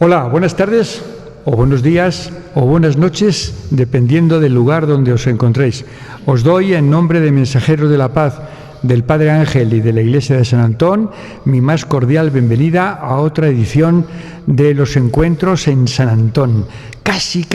Hola, buenas tardes, o buenos días, o buenas noches, dependiendo del lugar donde os encontréis. Os doy, en nombre de Mensajeros de la Paz, del Padre Ángel y de la Iglesia de San Antón, mi más cordial bienvenida a otra edición de los encuentros en San Antón. Casi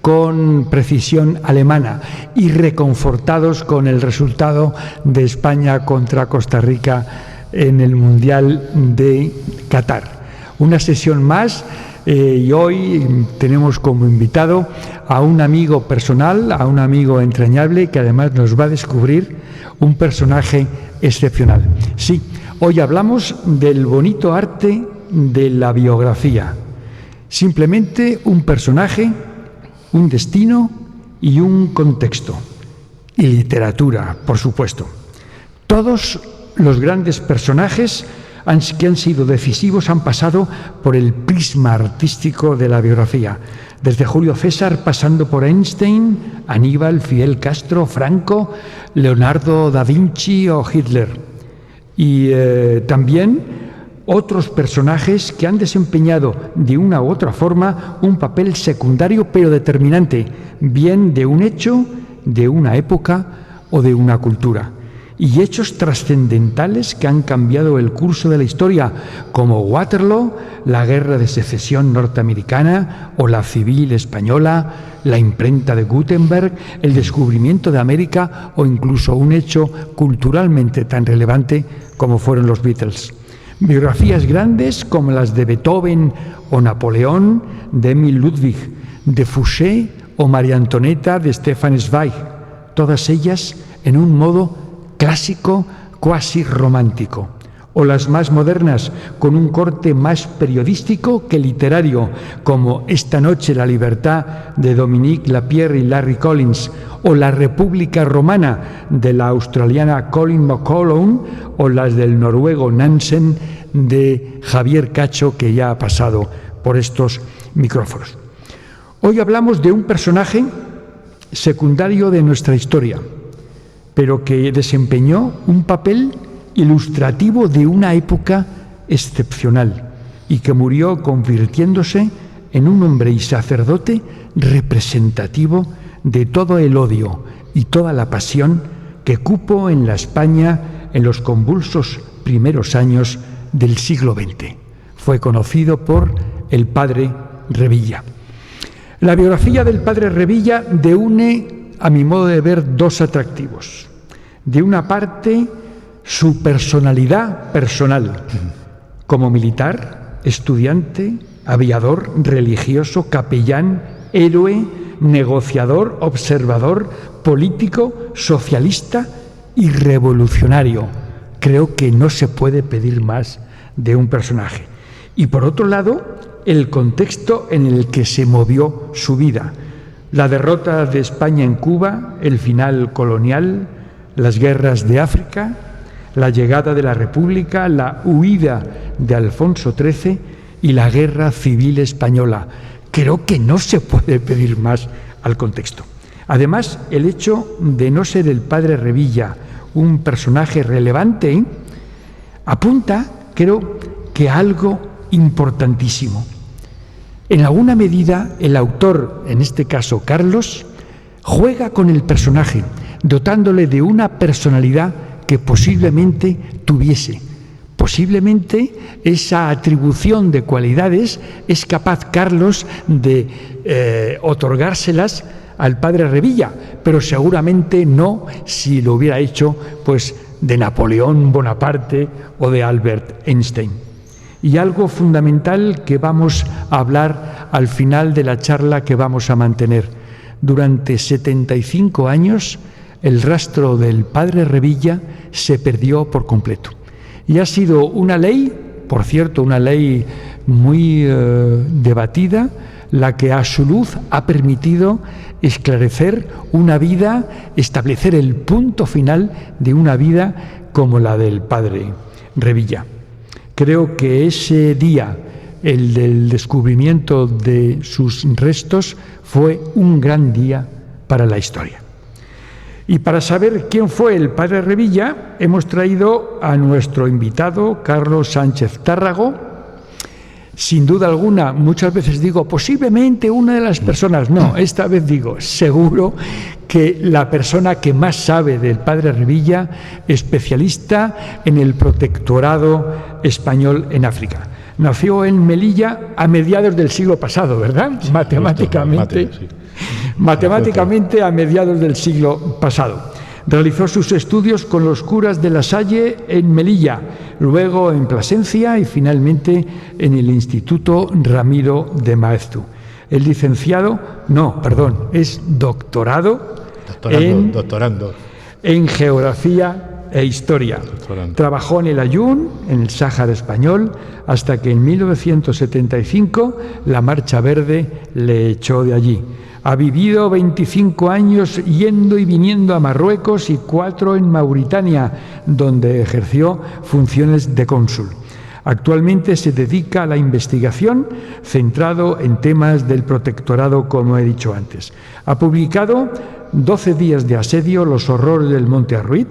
con precisión alemana y reconfortados con el resultado de España contra Costa Rica en el Mundial de Qatar. Una sesión más y hoy tenemos como invitado a un amigo personal, a un amigo entrañable que además nos va a descubrir un personaje excepcional. Sí, hoy hablamos del bonito arte de la biografía. Simplemente un personaje, un destino y un contexto. Y literatura, por supuesto. Todos los grandes personajes que han sido decisivos han pasado por el prisma artístico de la biografía. Desde Julio César, pasando por Einstein, Aníbal, Fidel Castro, Franco, Leonardo da Vinci o Hitler. Y también otros personajes que han desempeñado de una u otra forma un papel secundario pero determinante, bien de un hecho, de una época o de una cultura. Y hechos trascendentales que han cambiado el curso de la historia, como Waterloo, la Guerra de Secesión norteamericana o la Civil española, la imprenta de Gutenberg, el descubrimiento de América o incluso un hecho culturalmente tan relevante como fueron los Beatles. Biografías grandes como las de Beethoven o Napoleón, de Émile Ludwig, de Fouché o María Antonieta de Stefan Zweig, todas ellas en un modo clásico, cuasi romántico, o las más modernas, con un corte más periodístico que literario, como Esta noche la libertad de Dominique Lapierre y Larry Collins, o La República Romana de la australiana Colin McCollum, o las del noruego Nansen de Javier Cacho, que ya ha pasado por estos micrófonos. Hoy hablamos de un personaje secundario de nuestra historia, pero que desempeñó un papel ilustrativo de una época excepcional y que murió convirtiéndose en un hombre y sacerdote representativo de todo el odio y toda la pasión que cupo en la España en los convulsos primeros años del siglo XX. Fue conocido por el Padre Revilla. La biografía del Padre Revilla reúne, a mi modo de ver, dos atractivos. De una parte, su personalidad personal, como militar, estudiante, aviador, religioso, capellán, héroe, negociador, observador, político, socialista y revolucionario. Creo que no se puede pedir más de un personaje. Y por otro lado, el contexto en el que se movió su vida. La derrota de España en Cuba, el final colonial, las guerras de África, la llegada de la República, la huida de Alfonso XIII y la Guerra Civil Española. Creo que no se puede pedir más al contexto. Además, el hecho de no ser el Padre Revilla un personaje relevante apunta, creo, que a algo importantísimo. En alguna medida, el autor, en este caso Carlos, juega con el personaje, dotándole de una personalidad que posiblemente tuviese. Posiblemente esa atribución de cualidades es capaz Carlos de otorgárselas al Padre Revilla, pero seguramente no si lo hubiera hecho pues de Napoleón Bonaparte o de Albert Einstein. Y algo fundamental que vamos a hablar al final de la charla que vamos a mantener. Durante 75 años, el rastro del Padre Revilla se perdió por completo. Y ha sido una ley, por cierto, una ley muy debatida, la que a su luz ha permitido esclarecer una vida, establecer el punto final de una vida como la del Padre Revilla. Creo que ese día, el del descubrimiento de sus restos, fue un gran día para la historia. Y para saber quién fue el Padre Revilla, hemos traído a nuestro invitado, Carlos Sánchez Tárrago, Sin duda alguna, muchas veces digo, posiblemente una de las personas, no, esta vez digo, seguro que la persona que más sabe del padre Revilla, especialista en el protectorado español en África. Nació en Melilla a mediados del siglo pasado, ¿verdad? Sí, matemáticamente a mediados del siglo pasado. Realizó sus estudios con los curas de La Salle en Melilla, luego en Plasencia y finalmente en el Instituto Ramiro de Maeztu. Es doctorando en Geografía e Historia. Trabajó en el Ayun, en el Sáhara español, hasta que en 1975 la Marcha Verde le echó de allí. Ha vivido 25 años yendo y viniendo a Marruecos y 4 en Mauritania, donde ejerció funciones de cónsul. Actualmente se dedica a la investigación, centrado en temas del protectorado, como he dicho antes. Ha publicado 12 días de asedio, los horrores del Monte Arruit,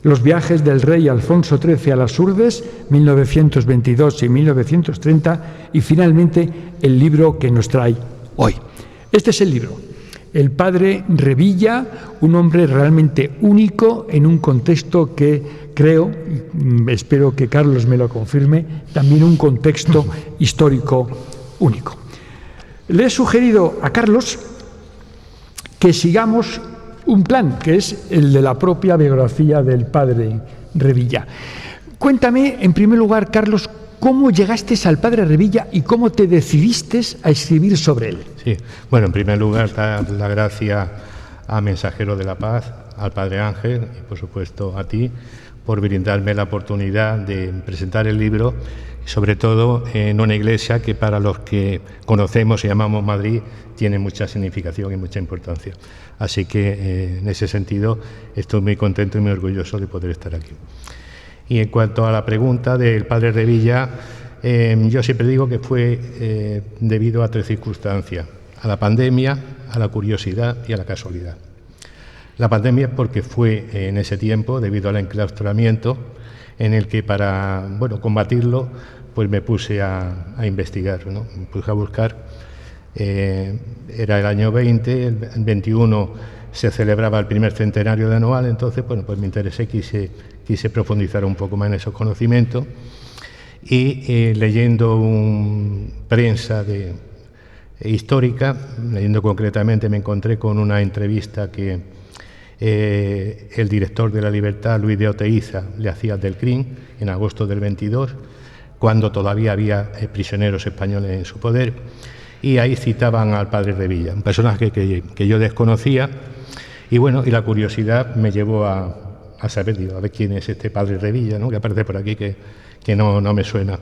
los viajes del rey Alfonso XIII a las Urdes, 1922 y 1930, y finalmente el libro que nos trae hoy. Este es el libro. El padre Revilla, un hombre realmente único en un contexto que creo, y espero que Carlos me lo confirme, también un contexto histórico único. Le he sugerido a Carlos que sigamos un plan, que es el de la propia biografía del padre Revilla. Cuéntame, en primer lugar, Carlos, ¿cómo llegaste al padre Revilla y cómo te decidiste a escribir sobre él? Sí, bueno, en primer lugar, dar la gracia a Mensajero de la Paz, al padre Ángel y, por supuesto, a ti, por brindarme la oportunidad de presentar el libro, sobre todo en una iglesia que para los que conocemos y llamamos Madrid tiene mucha significación y mucha importancia. Así que, en ese sentido, estoy muy contento y muy orgulloso de poder estar aquí. Y en cuanto a la pregunta del padre Revilla, yo siempre digo que fue debido a 3 circunstancias: a la pandemia, a la curiosidad y a la casualidad. La pandemia porque fue en ese tiempo, debido al enclaustramiento, en el que para combatirlo, pues me puse a investigar, ¿no? Me puse a buscar. Era el año 20, el 21 se celebraba el primer centenario de Anual, entonces pues me interesé, quise profundizar un poco más en esos conocimientos y leyendo prensa histórica, leyendo concretamente, me encontré con una entrevista que el director de La Libertad, Luis de Oteiza, le hacía del CRIM en agosto del 22, cuando todavía había prisioneros españoles en su poder, y ahí citaban al padre Revilla, un personaje que yo desconocía, y la curiosidad me llevó a saber, a ver quién es este padre Revilla, ¿no? Que aparece por aquí, que no me suena.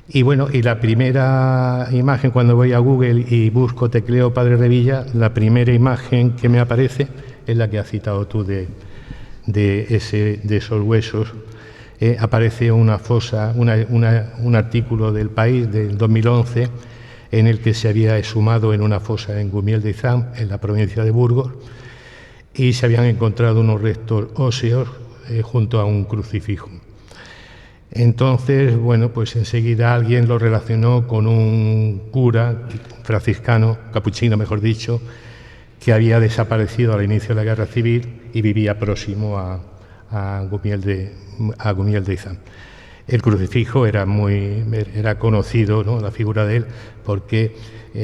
Y la primera imagen, cuando voy a Google y tecleo padre Revilla, la primera imagen que me aparece es la que has citado tú de esos huesos. Aparece una fosa, un artículo del País del 2011 en el que se había exhumado en una fosa en Gumiel de Izam, en la provincia de Burgos, y se habían encontrado unos restos óseos junto a un crucifijo. Entonces, pues enseguida alguien lo relacionó con un cura franciscano, capuchino mejor dicho, que había desaparecido al inicio de la Guerra Civil y vivía próximo a Gumiel de Izam. El crucifijo era conocido, ¿no?, la figura de él, porque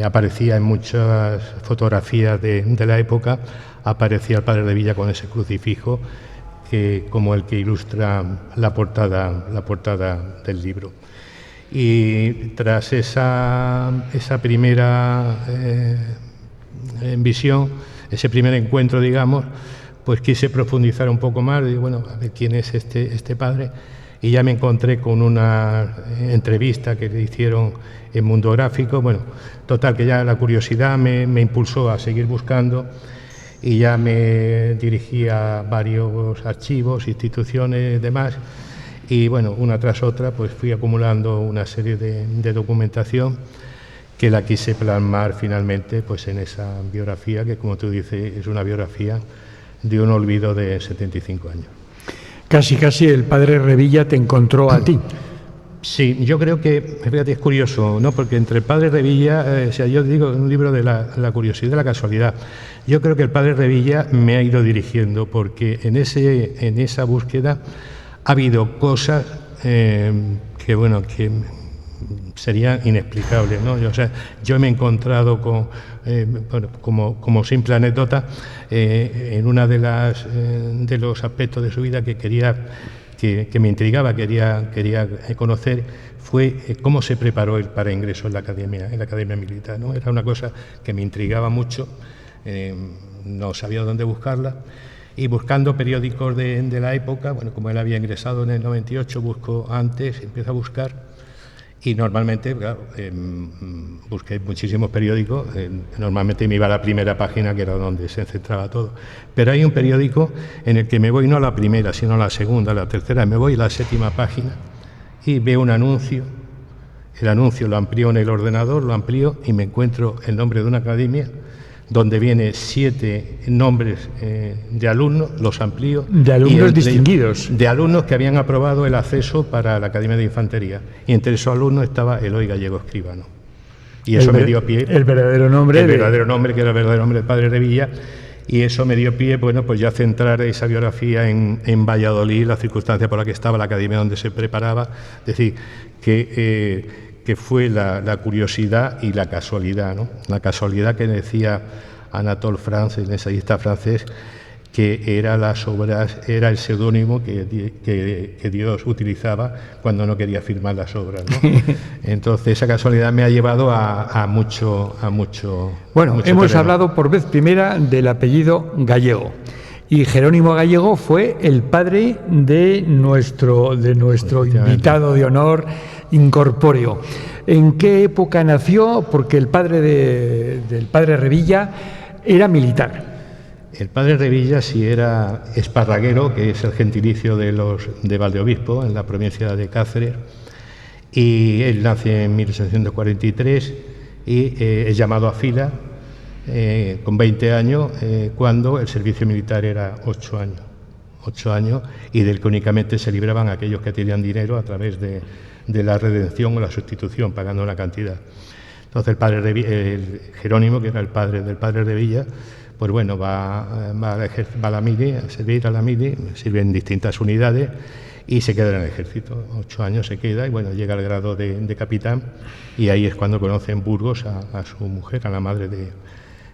aparecía en muchas fotografías de la época, aparecía el padre Revilla con ese crucifijo, como el que ilustra la portada del libro. Y tras esa primera visión, ese primer encuentro, digamos, pues quise profundizar un poco más, digo, a ver quién es este padre, y ya me encontré con una entrevista que le hicieron en Mundo Gráfico. Total, que ya la curiosidad me impulsó a seguir buscando, y ya me dirigí a varios archivos, instituciones, demás, y una tras otra pues fui acumulando una serie de documentación que la quise plasmar finalmente pues en esa biografía, que, como tú dices, es una biografía de un olvido de 75 años. Casi el padre Revilla te encontró a ti. Sí, yo creo que, fíjate, es curioso, ¿no? Porque entre el padre Revilla, o sea, yo digo, un libro de la curiosidad, de la casualidad. Yo creo que el padre Revilla me ha ido dirigiendo, porque en esa búsqueda ha habido cosas que, bueno, que serían inexplicables, ¿no? Yo me he encontrado con, bueno, como simple anécdota, en una de los aspectos de su vida que quería, que me intrigaba, quería conocer, fue cómo se preparó él para ingreso en la academia militar, ¿no? Era una cosa que me intrigaba mucho, no sabía dónde buscarla, y buscando periódicos de la época, bueno, como él había ingresado en el 98, busco antes, empiezo a buscar, y normalmente, claro, busqué muchísimos periódicos, normalmente me iba a la primera página, que era donde se centraba todo, pero hay un periódico en el que me voy no a la primera, sino a la segunda, a la tercera, me voy a la 7ª página y veo un anuncio. El anuncio lo amplío en el ordenador, lo amplío y me encuentro el nombre de una academia donde viene 7 nombres de alumnos, los amplío. De alumnos distinguidos. De alumnos que habían aprobado el acceso para la Academia de Infantería. Y entre esos alumnos estaba Eloy Gallego Escribano. Y eso me dio pie. El verdadero nombre. El verdadero nombre, que era el verdadero nombre del padre Revilla. Y eso me dio pie, bueno, pues ya centrar esa biografía en Valladolid, la circunstancia por la que estaba, la academia donde se preparaba. Es decir, que fue la curiosidad y la casualidad, ¿no? La casualidad que decía Anatole France, el ensayista francés, que era el seudónimo que Dios utilizaba cuando no quería firmar las obras, ¿no? Entonces esa casualidad me ha llevado a mucho. Bueno, hemos hablado por vez primera del apellido Gallego. Y Jerónimo Gallego fue el padre de nuestro invitado de honor incorpóreo. ¿En qué época nació? Porque el padre del padre Revilla era militar. El padre Revilla sí era esparraguero, que es el gentilicio de Valdeobispo, en la provincia de Cáceres, y él nace en 1843 y es llamado a fila con 20 años, cuando el servicio militar era 8 años. 8 años, y del que únicamente se libraban aquellos que tenían dinero a través de la redención o la sustitución, pagando una cantidad. Entonces el Jerónimo, que era el padre del padre Revilla, pues bueno, va a la mili, a servir a la mili, sirve en distintas unidades y se queda en el ejército. 8 años se queda y bueno, llega al grado de capitán, y ahí es cuando conoce en Burgos a su mujer, a la madre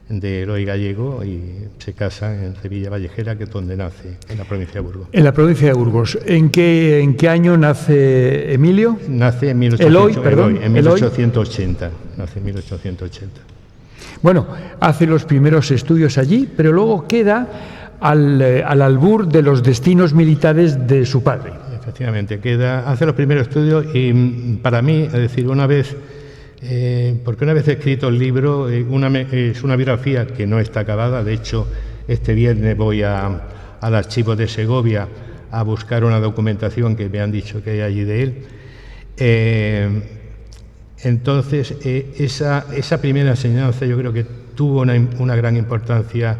de Eloy Gallego, y se casa en Sevilla Vallejera, que es donde nace, en la provincia de Burgos. En la provincia de Burgos. ¿En qué año nace Emilio? Nace en 1880. Nace en 1880. Bueno, hace los primeros estudios allí, pero luego queda al albur de los destinos militares de su padre. Efectivamente, hace los primeros estudios, y para mí, es decir, porque una vez escrito el libro, es una biografía que no está acabada. De hecho, este viernes voy al archivo de Segovia a buscar una documentación que me han dicho que hay allí de él. Entonces, esa primera enseñanza yo creo que tuvo una gran importancia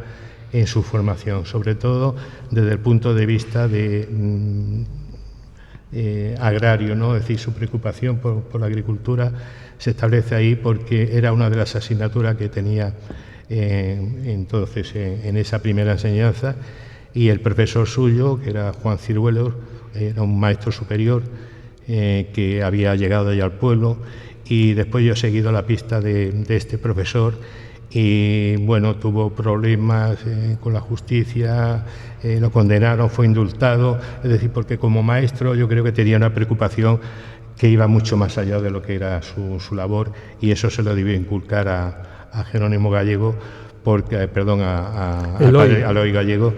en su formación, sobre todo desde el punto de vista agrario, ¿no? Es decir, su preocupación por la agricultura se establece ahí porque era una de las asignaturas que tenía entonces en esa primera enseñanza, y el profesor suyo, que era Juan Ciruelos, era un maestro superior que había llegado allá al pueblo, y después yo he seguido la pista de este profesor, y bueno, tuvo problemas con la justicia, lo condenaron, fue indultado, es decir, porque como maestro yo creo que tenía una preocupación que iba mucho más allá de lo que era su labor, y eso se lo debió inculcar a Jerónimo Gallego, a Eloy Gallego,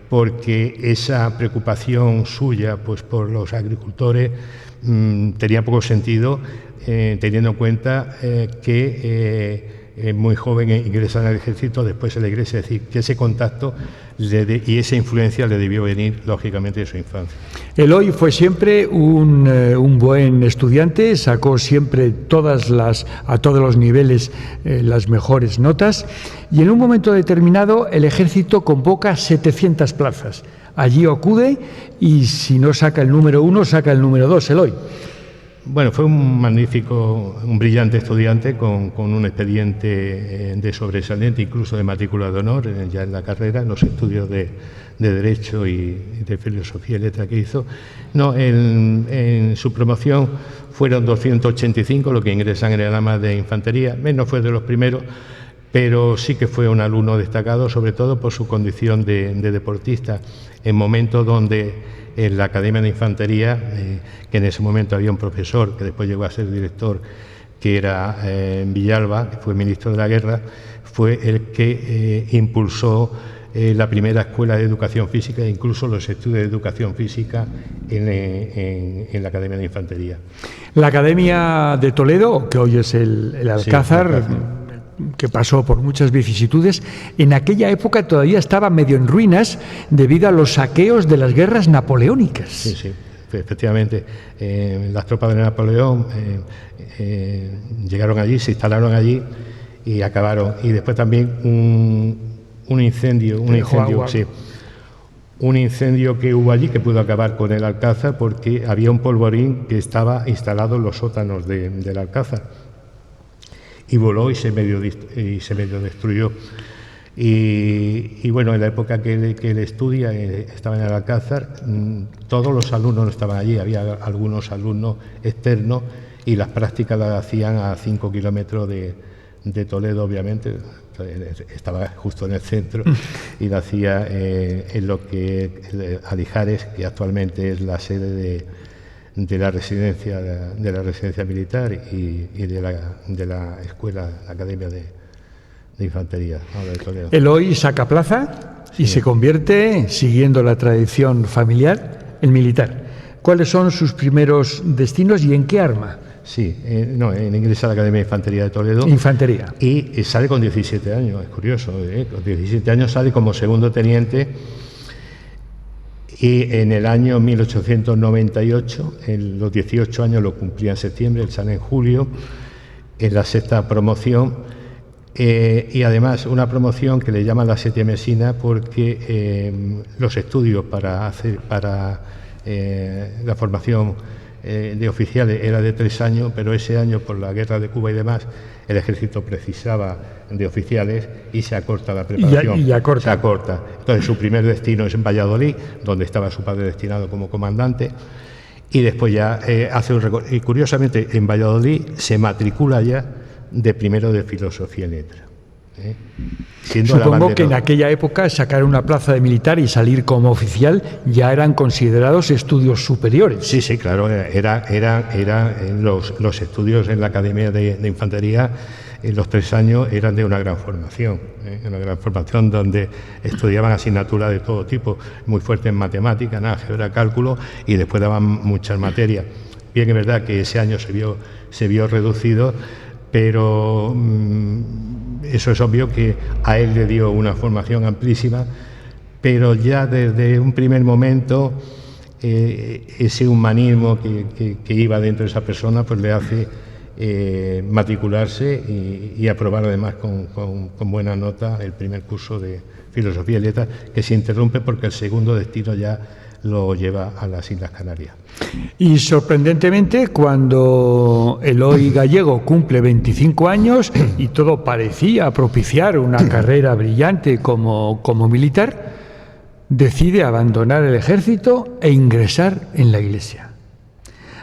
porque esa preocupación suya pues por los agricultores tenía poco sentido, teniendo en cuenta que muy joven ingresa en el ejército, después en la iglesia, es decir, que ese contacto y esa influencia le debió venir, lógicamente, de su infancia. Eloy fue siempre un buen estudiante, sacó siempre a todos los niveles las mejores notas, y en un momento determinado el ejército convoca 700 plazas. Allí acude, y si no saca el número 1, saca el número 2, Eloy. Bueno, fue un magnífico, un brillante estudiante con un expediente de sobresaliente, incluso de matrícula de honor, ya en la carrera, en los estudios de Derecho y de Filosofía y Letra que hizo. No, en su promoción fueron 285 los que ingresan en el AMA de Infantería. No fue de los primeros, pero sí que fue un alumno destacado, sobre todo por su condición de deportista, en momentos donde en la Academia de Infantería, que en ese momento había un profesor que después llegó a ser director, que era Villalba, que fue ministro de la Guerra, fue el que impulsó la primera escuela de educación física e incluso los estudios de educación física en la Academia de Infantería. La Academia de Toledo, que hoy es el Alcázar, sí, que pasó por muchas vicisitudes, en aquella época todavía estaba medio en ruinas debido a los saqueos de las guerras napoleónicas. Sí, sí, efectivamente. Las tropas de Napoleón llegaron allí, se instalaron allí y acabaron. Y después también un incendio que hubo allí que pudo acabar con el Alcázar porque había un polvorín que estaba instalado en los sótanos del Alcázar. Y voló y se medio destruyó. Y bueno, en la época que él estudia, estaba en el Alcázar, todos los alumnos no estaban allí, había algunos alumnos externos y las prácticas las hacían a 5 kilómetros de Toledo, obviamente. Estaba justo en el centro y la hacía en lo que Alijares, que actualmente es la sede de la residencia militar y de la escuela, la Academia de Infantería. Eloy saca plaza y se convierte, siguiendo la tradición familiar, en militar. ¿Cuáles son sus primeros destinos y en qué arma? Sí, ingresa a la Academia de Infantería de Toledo. Infantería. Y sale con 17 años, es curioso. Con 17 años sale como segundo teniente. Y en el año 1898, los 18 años lo cumplía en septiembre, él sale en julio, en la 6ª promoción, y además una promoción que le llaman la 7 Mesina porque los estudios para la formación de oficiales era de 3 años, pero ese año, por la guerra de Cuba y demás, el ejército precisaba de oficiales y se acorta la preparación. Se acorta. Entonces su primer destino es en Valladolid, donde estaba su padre destinado como comandante, y después ya hace un recorrido. Y curiosamente en Valladolid se matricula ya de primero de Filosofía y Letra. Supongo que en aquella época sacar una plaza de militar y salir como oficial ya eran considerados estudios superiores. Sí, sí, claro, eran los estudios en la Academia de Infantería, en los 3 años eran de una gran formación, donde estudiaban asignaturas de todo tipo, muy fuertes en matemáticas, álgebra, cálculo, y después daban muchas materias. Bien, es verdad que ese año se vio reducido, pero eso es obvio que a él le dio una formación amplísima, pero ya desde un primer momento ese humanismo que iba dentro de esa persona pues le hace matricularse y aprobar además con buena nota el primer curso de Filosofía y Letras, que se interrumpe porque el segundo destino ya lo lleva a las Islas Canarias. Y sorprendentemente, cuando Eloy Gallego cumple 25 años y todo parecía propiciar una carrera brillante como militar, decide abandonar el ejército e ingresar en la Iglesia.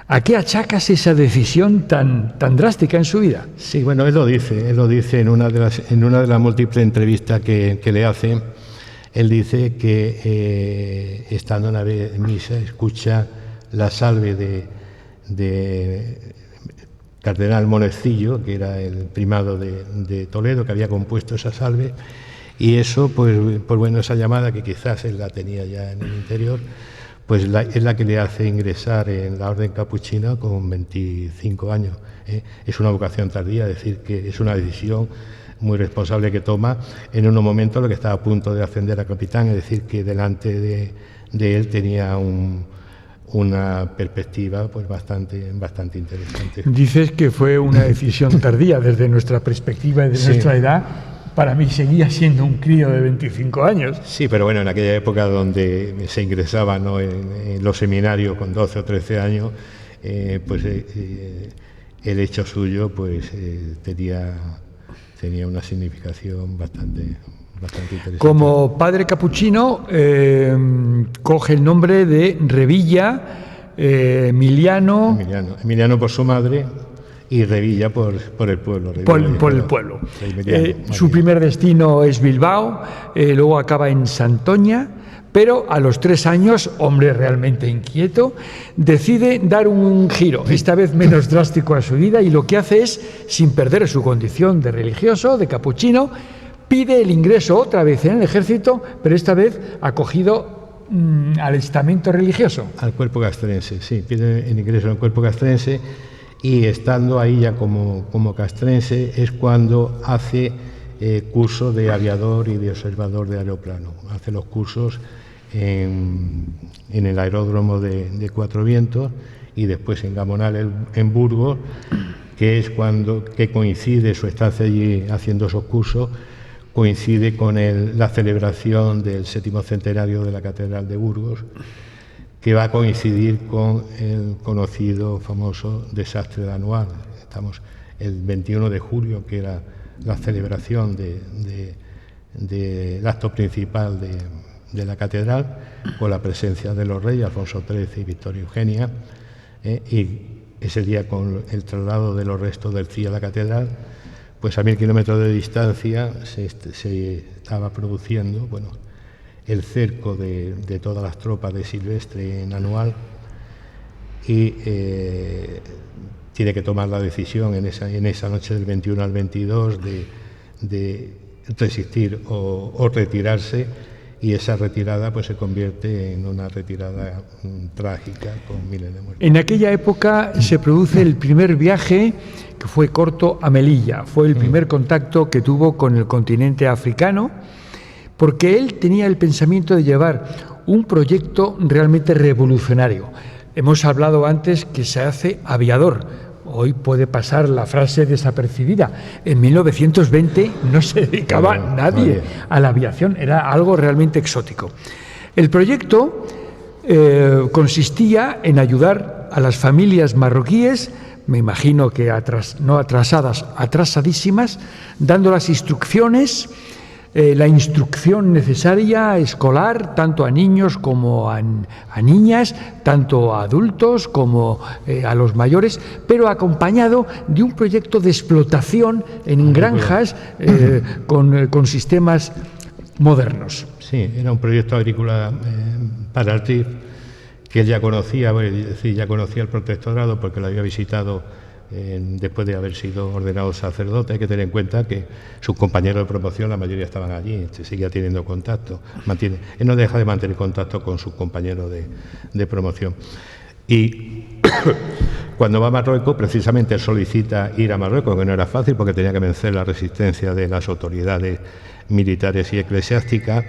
¿A qué achacas esa decisión tan drástica en su vida? Sí, bueno, él lo dice en una de las múltiples entrevistas que le hacen. Él dice que estando una vez en misa escucha la salve de Cardenal Monecillo, que era el primado de Toledo, que había compuesto esa salve, y eso, pues bueno, esa llamada que quizás él la tenía ya en el interior, pues es la que le hace ingresar en la Orden Capuchina con 25 años. Es una vocación tardía, es decir, que es una decisión muy responsable que toma en unos momentos en los que estaba a punto de ascender a capitán, es decir, que delante de él tenía una perspectiva pues bastante interesante. Dices que fue una decisión tardía desde nuestra perspectiva y de nuestra edad. Para mí seguía siendo un crío de 25 años. Sí, pero bueno, en aquella época donde se ingresaba, ¿no?, en los seminarios con 12 o 13 años, el hecho suyo pues tenía una significación bastante interesante. Como padre capuchino coge el nombre de Revilla, Emiliano por su madre y Revilla por el pueblo. Por el pueblo. Su primer destino es Bilbao, luego acaba en Santoña, pero a los 3 años, hombre realmente inquieto, decide dar un giro, esta vez menos drástico a su vida, y lo que hace es, sin perder su condición de religioso, de capuchino, pide el ingreso otra vez en el ejército, pero esta vez acogido al estamento religioso. Al cuerpo castrense, sí, pide el ingreso al cuerpo castrense, y estando ahí ya como castrense es cuando hace curso de aviador y de observador de aeroplano. Hace los cursos en el aeródromo de Cuatro Vientos y después en Gamonal, en Burgos, que es que coincide su estancia allí haciendo esos cursos, coincide con la celebración del 7º centenario de la Catedral de Burgos, que va a coincidir con el conocido, famoso desastre de Anual. Estamos el 21 de julio, que era la celebración del acto principal de la catedral, con la presencia de los reyes, Alfonso XIII y Victoria Eugenia, y ese día con el traslado de los restos del CIE a la catedral, pues a 1000 kilómetros de distancia se estaba produciendo, el cerco de todas las tropas de Silvestre en Anual, y tiene que tomar la decisión en esa noche del 21 al 22 de resistir o retirarse, y esa retirada pues se convierte en una retirada trágica con miles de muertos. En aquella época se produce el primer viaje, que fue corto, a Melilla. Fue el primer contacto que tuvo con el continente africano, porque él tenía el pensamiento de llevar un proyecto realmente revolucionario. Hemos hablado antes que se hace aviador. Hoy puede pasar la frase desapercibida. En 1920 no se dedicaba nadie a la aviación, era algo realmente exótico. El proyecto consistía en ayudar a las familias marroquíes, me imagino que no atrasadas, atrasadísimas, dando las instrucciones, la instrucción necesaria escolar, tanto a niños como a niñas, tanto a adultos como a los mayores, pero acompañado de un proyecto de explotación en granjas con sistemas modernos. Sí, era un proyecto agrícola para el RIF, que él ya conocía, ya conocía el protectorado porque lo había visitado después de haber sido ordenado sacerdote. Hay que tener en cuenta que sus compañeros de promoción, la mayoría estaban allí, seguía teniendo contacto, él no deja de mantener contacto con sus compañeros de promoción. Y cuando va a Marruecos, precisamente solicita ir a Marruecos, que no era fácil porque tenía que vencer la resistencia de las autoridades militares y eclesiásticas.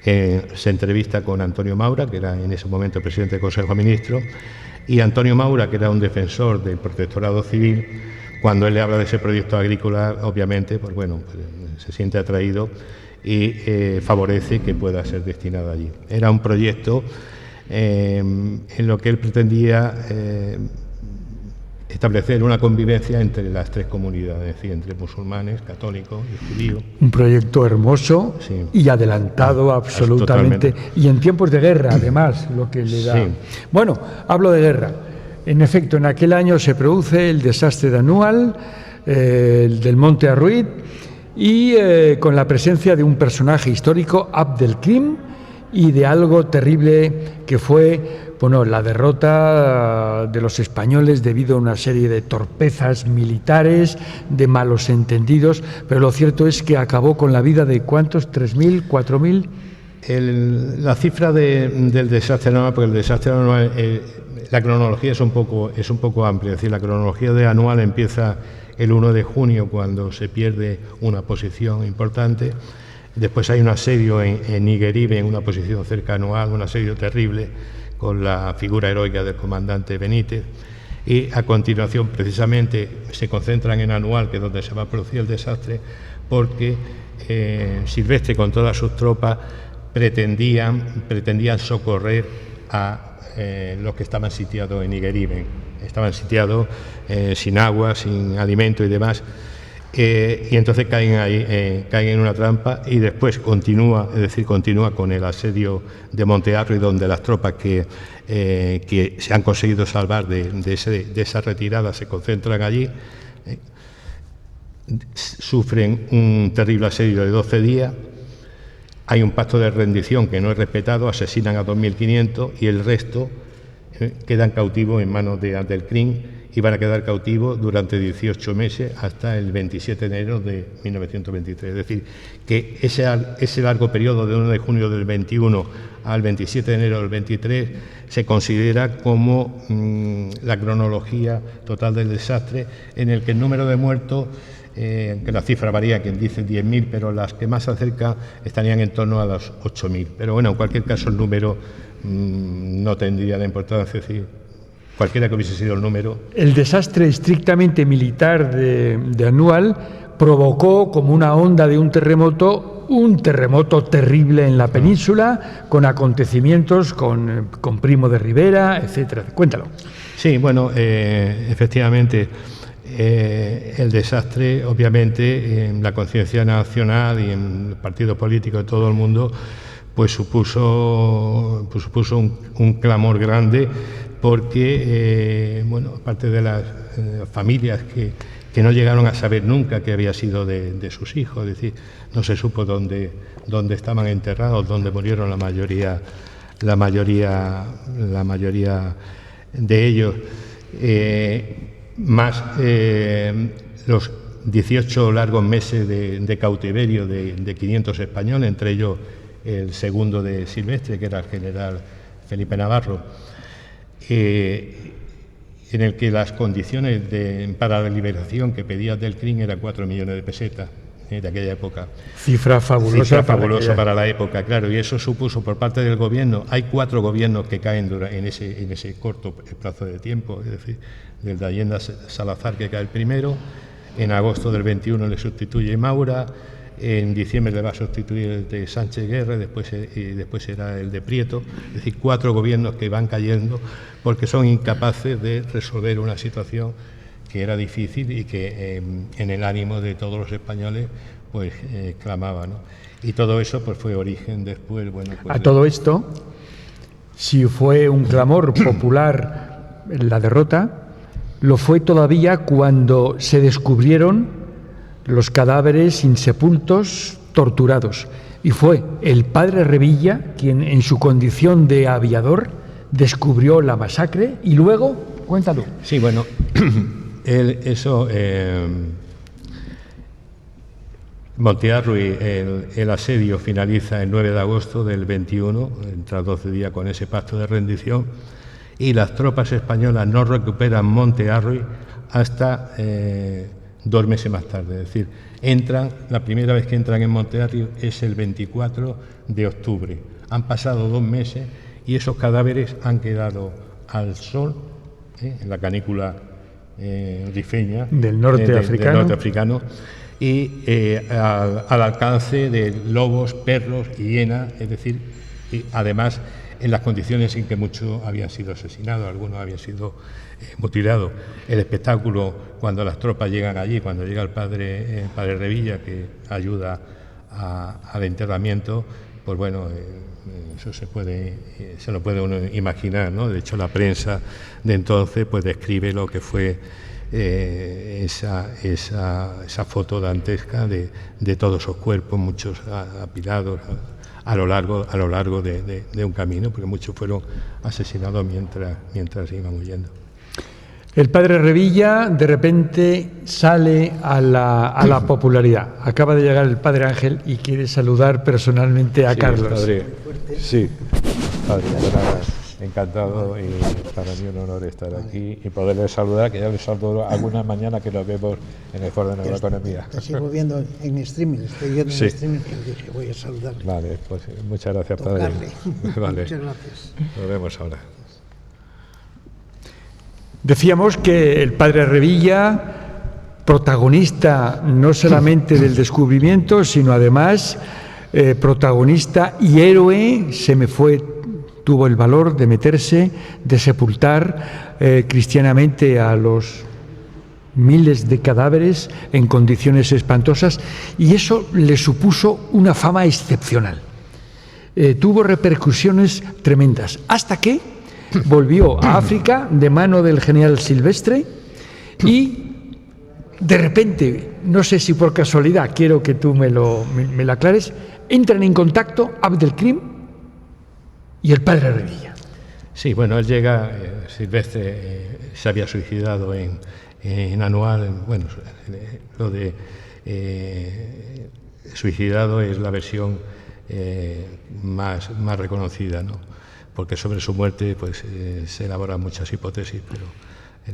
Se entrevista con Antonio Maura, que era en ese momento presidente del Consejo de Ministros, y Antonio Maura, que era un defensor del protectorado civil. Cuando él le habla de ese proyecto agrícola, obviamente, pues se siente atraído y favorece que pueda ser destinado allí. Era un proyecto en lo que él pretendía establecer una convivencia entre las 3 comunidades, es decir, entre musulmanes, católicos y judíos. Un proyecto hermoso, sí, y adelantado absolutamente, y en tiempos de guerra, además, lo que le da... Sí. Bueno, hablo de guerra. En efecto, en aquel año se produce el desastre de Anual, el del Monte Arruid, y con la presencia de un personaje histórico, Abdelkrim, y de algo terrible que fue la derrota de los españoles debido a una serie de torpezas militares, de malos entendidos, pero lo cierto es que acabó con la vida de ¿cuántos? ¿3.000? ¿4.000? La cifra del desastre anual, porque el desastre anual, la cronología es un poco amplia, es decir, la cronología de Anual empieza el 1 de junio, cuando se pierde una posición importante. Después hay un asedio en Nigueribe, en una posición cerca a Anual, un asedio terrible, con la figura heroica del comandante Benítez, y a continuación precisamente se concentran en Anual, que es donde se va a producir el desastre, porque Silvestre con todas sus tropas pretendían socorrer a los que estaban sitiados en Nigueribe. estaban sitiados, sin agua, sin alimento y demás. Y entonces caen ahí, caen en una trampa, y después continúa con el asedio de Montearruy, donde las tropas que se han conseguido salvar de esa retirada se concentran allí. Sufren un terrible asedio de 12 días. Hay un pacto de rendición que no es respetado, asesinan a 2.500 y el resto quedan cautivos en manos del Krim, y van a quedar cautivos durante 18 meses hasta el 27 de enero de 1923. Es decir, que ese largo periodo de 1 de junio del 21 al 27 de enero del 23 se considera como la cronología total del desastre, en el que el número de muertos, que la cifra varía, quien dice 10.000, pero las que más se acercan estarían en torno a los 8.000. Pero bueno, en cualquier caso el número no tendría la importancia, es decir, cualquiera que hubiese sido el número. El desastre estrictamente militar de Anual provocó como una onda de un terremoto terrible en la península, con acontecimientos con Primo de Rivera, etcétera. Cuéntalo. Sí, bueno, efectivamente, el desastre, obviamente, en la conciencia nacional y en el partido político de todo el mundo, pues supuso un clamor grande, porque, bueno, aparte de las familias que no llegaron a saber nunca qué había sido de sus hijos, es decir, no se supo dónde estaban enterrados, dónde murieron la mayoría de ellos, más los 18 largos meses de cautiverio de 500 españoles, entre ellos el segundo de Silvestre, que era el general Felipe Navarro, en el que las condiciones para la liberación que pedía del Krim eran 4 millones de pesetas de aquella época. Cifra fabulosa para la época, claro, y eso supuso por parte del gobierno. Hay 4 gobiernos que caen en ese corto plazo de tiempo, es decir, del de Allende Salazar, que cae el primero, en agosto del 21 le sustituye Maura, en diciembre le va a sustituir el de Sánchez Guerra, y después será el de Prieto. Es decir, 4 gobiernos que van cayendo porque son incapaces de resolver una situación que era difícil y que en el ánimo de todos los españoles pues clamaba, ¿no? Y todo eso pues fue origen después, bueno, pues todo esto, si fue un clamor popular en la derrota, lo fue todavía cuando se descubrieron los cadáveres insepultos, torturados. Y fue el padre Revilla quien, en su condición de aviador, descubrió la masacre. Y luego, cuéntalo. Sí, bueno, Montearruy, el asedio finaliza el 9 de agosto del 21, tras 12 días con ese pacto de rendición, y las tropas españolas no recuperan Montearruy hasta 2 meses más tarde. Es decir, la primera vez que entran en Montearruy es el 24 de octubre. Han pasado 2 meses y esos cadáveres han quedado al sol, en la canícula rifeña del norte africano, y al alcance de lobos, perros y hienas, es decir, y además en las condiciones en que muchos habían sido asesinados, algunos habían sido mutilados. El espectáculo, cuando las tropas llegan allí, cuando llega el padre Revilla, que ayuda al enterramiento, pues bueno, eso se lo puede uno imaginar, ¿no? De hecho, la prensa de entonces pues describe lo que fue esa foto dantesca de todos esos cuerpos, muchos apilados a lo largo de un camino, porque muchos fueron asesinados mientras iban huyendo. El padre Revilla de repente sale a la popularidad. Acaba de llegar el padre Ángel y quiere saludar personalmente a Carlos. Padre, sí, padre, encantado, y para mí un honor estar aquí y poderles saludar, que ya les saludo algunas mañanas que nos vemos en el Foro de Nueva Economía. Te sigo viendo en streaming, estoy viendo en streaming, y dije, voy a saludarle. Vale, pues muchas gracias, padre. Vale. Muchas gracias. Nos vemos ahora. Decíamos que el padre Revilla, protagonista no solamente del descubrimiento, sino además protagonista y héroe, se me fue tuvo el valor de meterse, de sepultar cristianamente a los miles de cadáveres en condiciones espantosas, y eso le supuso una fama excepcional. Tuvo repercusiones tremendas, hasta que volvió a África de mano del general Silvestre y de repente, no sé si por casualidad, quiero que tú me lo aclares, entran en contacto Abdelkrim y el padre Revilla. Sí, bueno, él llega, Silvestre se había suicidado en Anual, bueno, lo de suicidado es la versión más reconocida, ¿no? Porque sobre su muerte pues se elaboran muchas hipótesis, pero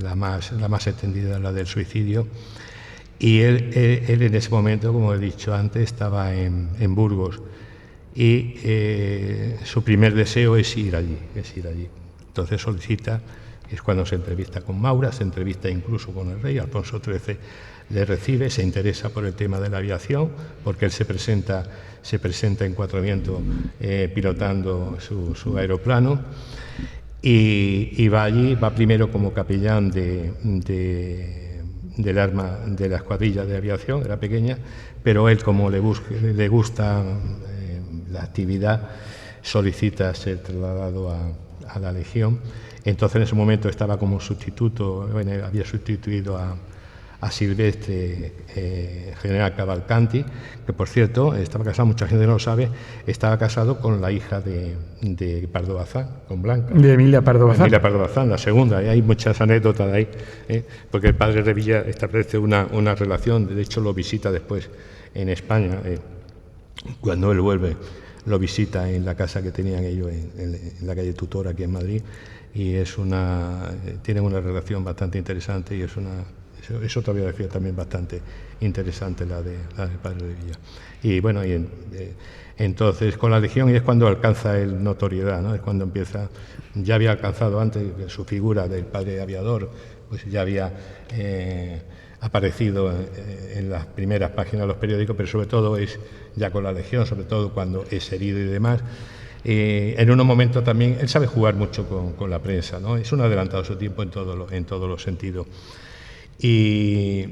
la más extendida es la del suicidio. Y él en ese momento, como he dicho antes, estaba en Burgos, y su primer deseo es ir allí. Entonces solicita, es cuando se entrevista con Maura, se entrevista incluso con el rey. Alfonso XIII le recibe, se interesa por el tema de la aviación, porque él se presenta en Cuatro Vientos pilotando su aeroplano, y va allí, va primero como capellán del arma de la escuadrilla de aviación, era pequeña, pero él, como le gusta la actividad, solicita ser trasladado a la Legión. Entonces en ese momento estaba como sustituto, bueno, había sustituido a Silvestre, general Cavalcanti, que por cierto estaba casado, mucha gente no lo sabe, estaba casado con la hija de Pardo Bazán, con Blanca. De Emilia Pardo Bazán. Emilia Pardo Bazán, la segunda, y hay muchas anécdotas de ahí, porque el padre Revilla establece una relación, de hecho lo visita después en España, cuando él vuelve, lo visita en la casa que tenían ellos en la calle Tutor, aquí en Madrid, y tienen una relación bastante interesante, y es otra biografía también bastante interesante la del padre Revilla. Y bueno, entonces con la Legión, y es cuando alcanza el notoriedad, ¿no? Es cuando empieza, ya había alcanzado antes su figura del padre aviador, pues ya había aparecido en las primeras páginas de los periódicos, pero sobre todo es ya con la Legión, sobre todo cuando es herido y demás. En unos momentos también, él sabe jugar mucho con la prensa, ¿no? Es un adelantado a su tiempo en todos los sentidos. Y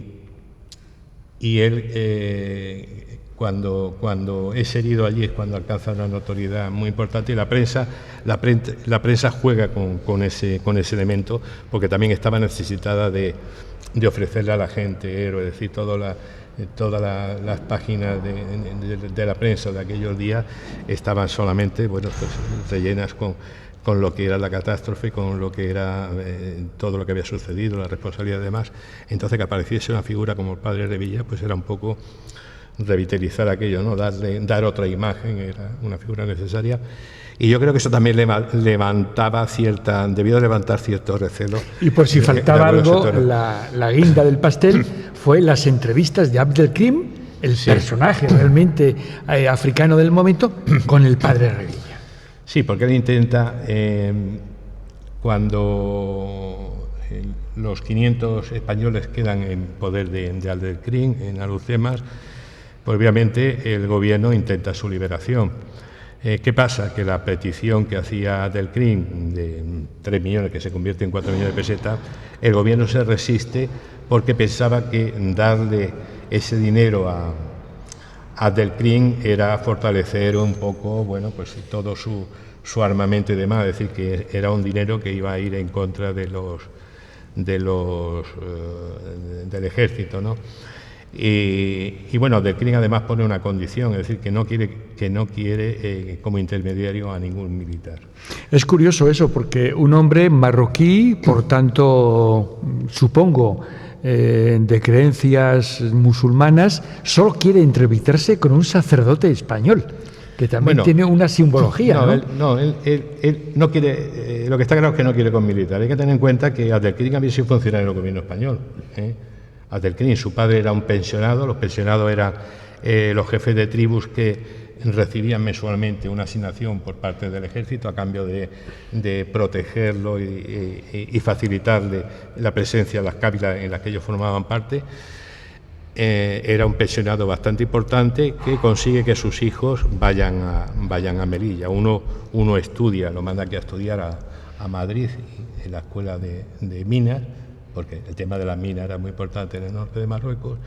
él, cuando es herido allí, es cuando alcanza una notoriedad muy importante, y la prensa juega con ese elemento, porque también estaba necesitada de ofrecerle a la gente héroe, es decir, todas las páginas de la prensa de aquellos días estaban solamente, bueno, pues rellenas con lo que era la catástrofe, con lo que era todo lo que había sucedido, la responsabilidad y demás. Entonces, que apareciese una figura como el padre Revilla, pues era un poco revitalizar aquello, ¿no? Dar otra imagen, era una figura necesaria. Y yo creo que eso también debió de levantar cierto recelo. Y por si faltaba algo, la guinda del pastel fue las entrevistas de Abdelkrim, el personaje realmente africano del momento, con el padre Revilla. Sí, porque él intenta, cuando los 500 españoles quedan en poder de Abdelkrim, en Alhucemas, pues obviamente el gobierno intenta su liberación. ¿Qué pasa? Que la petición que hacía Abdelkrim de 3 millones, que se convierte en 4 millones de pesetas, el gobierno se resiste porque pensaba que darle ese dinero a Abdelkrim era fortalecer un poco, bueno, pues todo su armamento y demás, es decir, que era un dinero que iba a ir en contra del ejército, ¿no? Y bueno, Abdelkrim además pone una condición, es decir, que no quiere como intermediario a ningún militar. Es curioso eso, porque un hombre marroquí, por tanto, supongo, de creencias musulmanas, solo quiere entrevistarse con un sacerdote español, que también tiene una simbología, ¿no? Él no quiere, lo que está claro es que no quiere con militares. Hay que tener en cuenta que Abdelkrim había sido funcionario del gobierno español, Abdelkrim, su padre era un pensionado, los pensionados eran los jefes de tribus que recibían mensualmente una asignación por parte del ejército a cambio de protegerlo y facilitarle la presencia en las cávilas en las que ellos formaban parte. era un pensionado bastante importante que consigue que sus hijos vayan a Melilla. Uno estudia, lo manda aquí a estudiar a Madrid, en la escuela de minas, porque el tema de las minas era muy importante en el norte de Marruecos,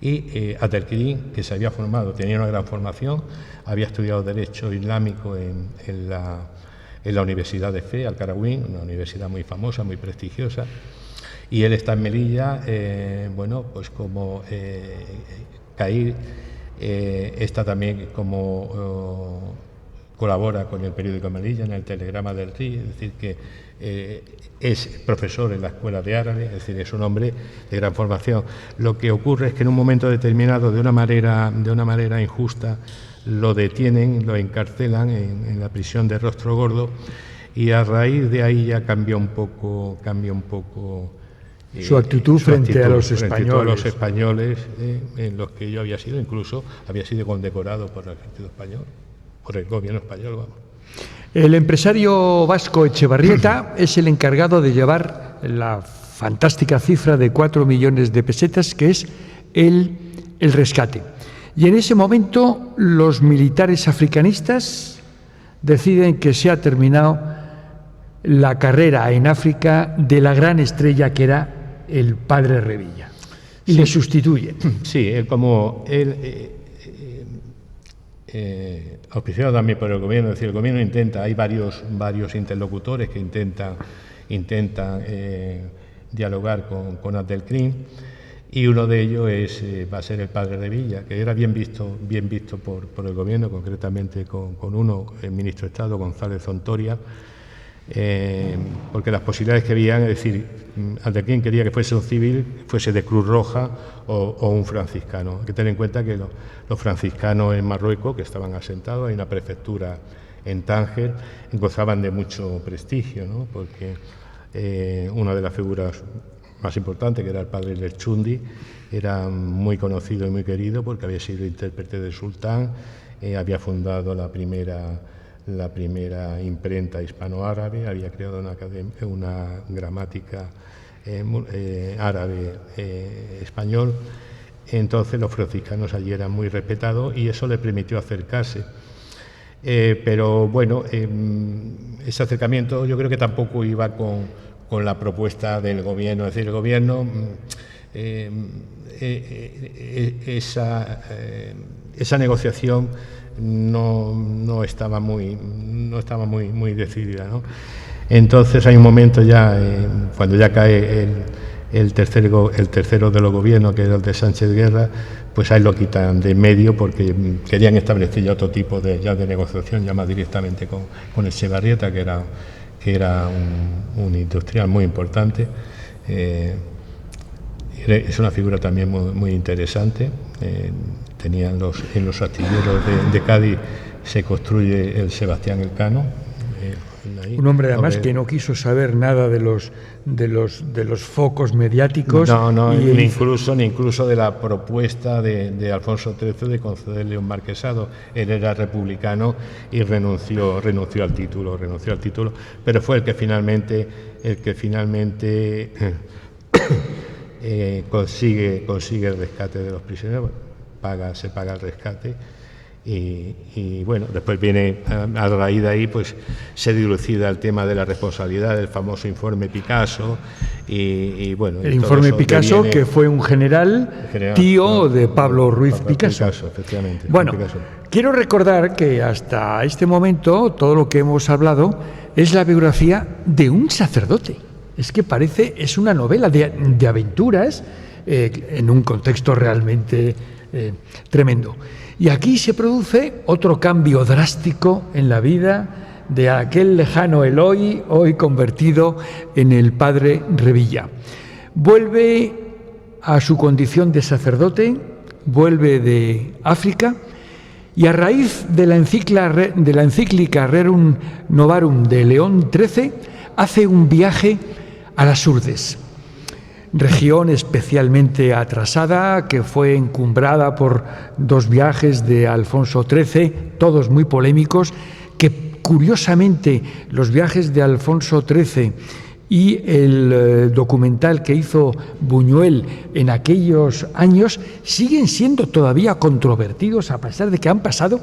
y Abdelkrim, que se había formado, tenía una gran formación, había estudiado Derecho Islámico en la Universidad de Fe, Al-Qarawiyyin, una universidad muy famosa, muy prestigiosa, y él está en Melilla. Bueno, pues como Cair está también como colabora con el periódico Melilla en el Telegrama del Rey, es decir, que es profesor en la escuela de árabe, es decir, es un hombre de gran formación. Lo que ocurre es que en un momento determinado, de una manera injusta, lo detienen, lo encarcelan en la prisión de Rostro Gordo, y a raíz de ahí ya cambia un poco su actitud frente a los españoles, en los que yo había sido condecorado por el ejército español, por el gobierno español, vamos. El empresario vasco Etxebarrieta es el encargado de llevar la fantástica cifra de 4 millones de pesetas, que es el rescate. Y en ese momento los militares africanistas deciden que se ha terminado la carrera en África de la gran estrella que era el padre Revilla, y le sustituyen. Sí, auspiciado también por el gobierno, es decir, el gobierno intenta, hay varios interlocutores que intentan dialogar con Abdelkrim, y uno de ellos va a ser el padre Revilla, que era bien visto por el gobierno, concretamente con el ministro de Estado, González Zontoria, porque las posibilidades que veían, es decir, Abdelkrim quería que fuese un civil, fuese de Cruz Roja o un franciscano. Hay que tener en cuenta que los franciscanos en Marruecos, que estaban asentados, hay una prefectura en Tánger, gozaban de mucho prestigio, ¿no? Porque una de las figuras más importantes, que era el padre Lerchundi, era muy conocido y muy querido porque había sido intérprete del sultán, había fundado la primera imprenta hispano-árabe, había creado una gramática árabe español. Entonces los franciscanos allí eran muy respetados y eso le permitió acercarse. Pero bueno, ese acercamiento yo creo que tampoco iba con la propuesta del gobierno, es decir, el gobierno esa negociación no estaba muy decidida, ¿no? Entonces hay un momento ya, cuando ya cae el tercero de los gobiernos, que era el de Sánchez Guerra, pues ahí lo quitan de medio porque querían establecer ya otro tipo de negociación, ya más directamente con Etxebarrieta, que era un industrial muy importante. Es una figura también muy interesante. En los astilleros de Cádiz se construye el Sebastián Elcano. Un hombre además que no quiso saber nada de los focos mediáticos. Ni incluso de la propuesta de Alfonso XIII de concederle un marquesado. Él era republicano y renunció al título, pero fue el que finalmente consigue el rescate de los prisioneros. Se paga el rescate. Y bueno, después viene, a raíz de ahí, pues se dilucida el tema de la responsabilidad del famoso informe Picasso y bueno... El informe Picasso, que fue un general tío de Pablo Ruiz Picasso. Efectivamente. Bueno, quiero recordar que hasta este momento todo lo que hemos hablado es la biografía de un sacerdote. Es que es una novela de aventuras en un contexto realmente tremendo. Y aquí se produce otro cambio drástico en la vida de aquel lejano Eloy, hoy convertido en el padre Revilla. Vuelve a su condición de sacerdote, vuelve de África, y a raíz de la encíclica Rerum Novarum de León XIII, hace un viaje a las Urdes, región especialmente atrasada, que fue encumbrada por 2 viajes de Alfonso XIII, todos muy polémicos, que curiosamente los viajes de Alfonso XIII y el documental que hizo Buñuel en aquellos años siguen siendo todavía controvertidos a pesar de que han pasado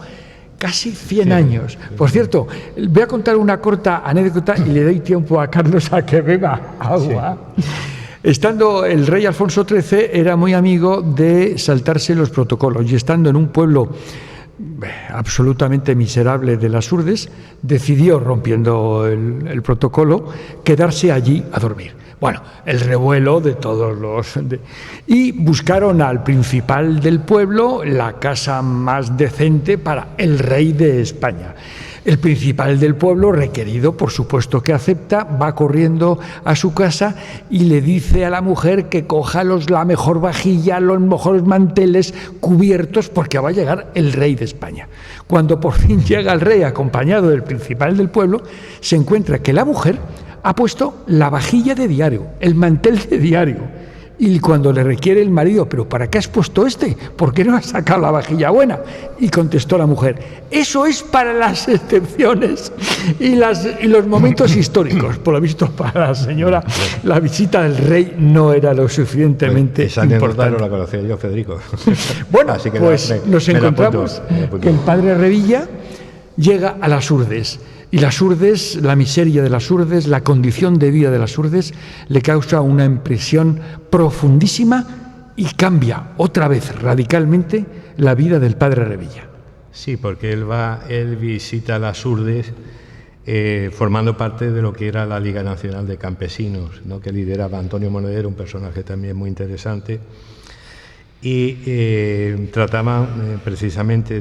casi 100 años. Por cierto, voy a contar una corta anécdota y le doy tiempo a Carlos a que beba agua. Sí. Estando el rey Alfonso XIII era muy amigo de saltarse los protocolos y estando en un pueblo absolutamente miserable de las Urdes, decidió, rompiendo el protocolo, quedarse allí a dormir. Bueno, el revuelo de todos los... y buscaron al principal del pueblo, la casa más decente para el rey de España. El principal del pueblo, requerido, por supuesto que acepta, va corriendo a su casa y le dice a la mujer que coja la mejor vajilla, los mejores manteles cubiertos, porque va a llegar el rey de España. Cuando por fin llega el rey acompañado del principal del pueblo, se encuentra que la mujer ha puesto la vajilla de diario, el mantel de diario. Y cuando le requiere el marido, ¿pero para qué has puesto este? ¿Por qué no has sacado la vajilla buena? Y contestó la mujer, eso es para las excepciones y los momentos históricos. Por lo visto, para la señora, la visita del rey no era lo suficientemente importante. No la conocía yo, Federico. Bueno, así que pues nos encontramos que el padre Revilla llega a las Urdes. Y las Urdes, la miseria de las Urdes, la condición de vida de las Urdes, le causa una impresión profundísima y cambia otra vez radicalmente la vida del padre Revilla. Sí, porque él visita las Urdes formando parte de lo que era la Liga Nacional de Campesinos, ¿no?, que lideraba Antonio Monedero, un personaje también muy interesante, y trataban precisamente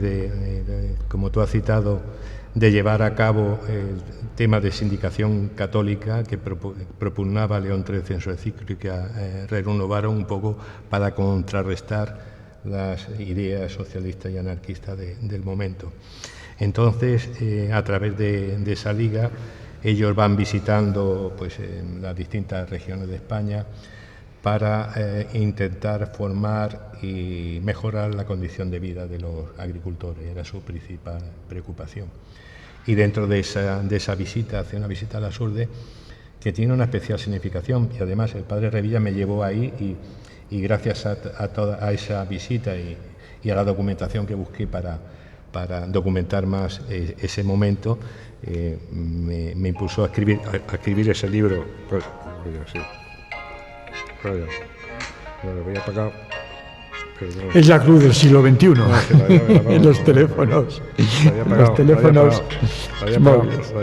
como tú has citado, de llevar a cabo el tema de sindicación católica que propugnaba León XIII en su encíclica Rerum Novarum, un poco para contrarrestar las ideas socialistas y anarquistas del momento. Entonces, a través de esa liga, ellos van visitando pues, las distintas regiones de España para intentar formar y mejorar la condición de vida de los agricultores, era su principal preocupación. Y dentro de esa visita, hace una visita a las Urdes que tiene una especial significación, y además el padre Revilla me llevó ahí y gracias a esa visita y a la documentación que busqué para documentar más ese momento, me impulsó a escribir ese libro. Pues, sí. Lo voy a apagar. Es la cruz del siglo XXI, en los teléfonos. Los teléfonos móviles.